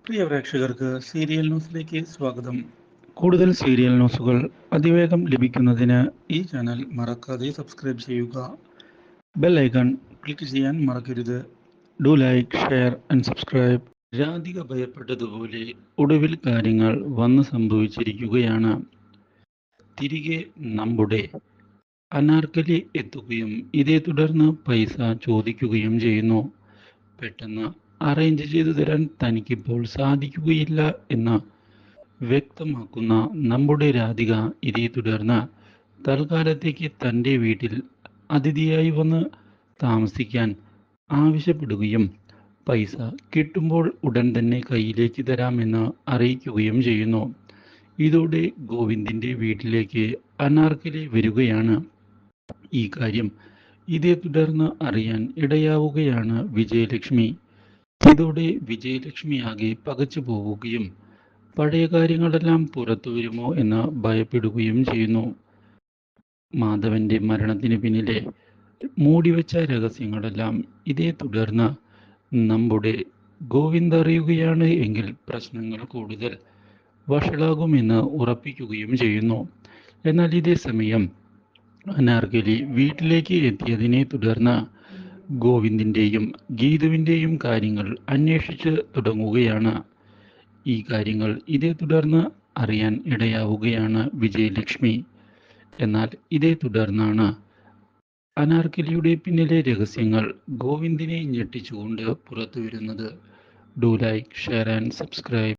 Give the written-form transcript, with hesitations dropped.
പ്രിയ പ്രേക്ഷകർക്ക് സീരിയൽ ന്യൂസിലേക്ക് സ്വാഗതം. കൂടുതൽ സീരിയൽ ന്യൂസുകൾ അതിവേഗം ലഭിക്കുന്നതിന് ഈ ചാനൽ മറക്കാതെ സബ്സ്ക്രൈബ് ചെയ്യുക. ബെൽ ഐക്കൺ ക്ലിക്ക് ചെയ്യാൻ മറക്കരുത്. Do like, share and subscribe. Radhika ഭയപ്പെട്ടതുപോലെ ഒടുവിൽ കാര്യങ്ങൾ വന്ന് സംഭവിച്ചിരിക്കുകയാണ്. തിരികെ നമ്മുടെ അനാർക്കലി എത്തുകയും ഇതേ തുടർന്ന് പൈസ ചോദിക്കുകയും ചെയ്യുന്നു. പെട്ടെന്ന് അറേഞ്ച് ചെയ്തു തരാൻ തനിക്കിപ്പോൾ സാധിക്കുകയില്ല എന്ന് വ്യക്തമാക്കുന്ന നമ്മുടെ രാധിക ഇതേ തുടർന്ന് തൽക്കാലത്തേക്ക് തൻ്റെ വീട്ടിൽ അതിഥിയായി വന്ന് താമസിക്കാൻ ആവശ്യപ്പെടുകയും പൈസ കിട്ടുമ്പോൾ ഉടൻ തന്നെ കയ്യിലേക്ക് തരാമെന്ന് അറിയിക്കുകയും ചെയ്യുന്നു. ഇതോടെ ഗോവിന്ദിൻ്റെ വീട്ടിലേക്ക് അനാർക്കലി വരികയാണ്. ഈ കാര്യം ഇതേ തുടർന്ന് അറിയാൻ ഇടയാവുകയാണ് വിജയലക്ഷ്മി. ഇതോടെ വിജയലക്ഷ്മി ആകെ പകച്ചു പോവുകയും പഴയ കാര്യങ്ങളെല്ലാം പുറത്തു വരുമോ എന്ന് ഭയപ്പെടുകയും ചെയ്യുന്നു. മാധവന്റെ മരണത്തിന് പിന്നിലെ മൂടിവെച്ച രഹസ്യങ്ങളെല്ലാം ഇതേ തുടർന്ന് നമ്മുടെ ഗോവിന്ദ് അറിയുകയാണ് എങ്കിൽ പ്രശ്നങ്ങൾ കൂടുതൽ വഷളാകുമെന്ന് ഉറപ്പിക്കുകയും ചെയ്യുന്നു. എന്നാൽ ഇതേ സമയം അനാർക്കലി വീട്ടിലേക്ക് എത്തിയതിനെ തുടർന്ന് ഗോവിന്ദിൻ്റെയും ഗീതുവിൻ്റെയും കാര്യങ്ങൾ അന്വേഷിച്ച് തുടങ്ങുകയാണ്. ഈ കാര്യങ്ങൾ ഇതേ തുടർന്ന് അറിയാൻ ഇടയാവുകയാണ് വിജയലക്ഷ്മി. എന്നാൽ ഇതേ തുടർന്നാണ് അനാർക്കലിയുടെ പിന്നിലെ രഹസ്യങ്ങൾ ഗോവിന്ദിനെ ഞെട്ടിച്ചുകൊണ്ട് പുറത്തു വരുന്നത്. Do like, share and subscribe.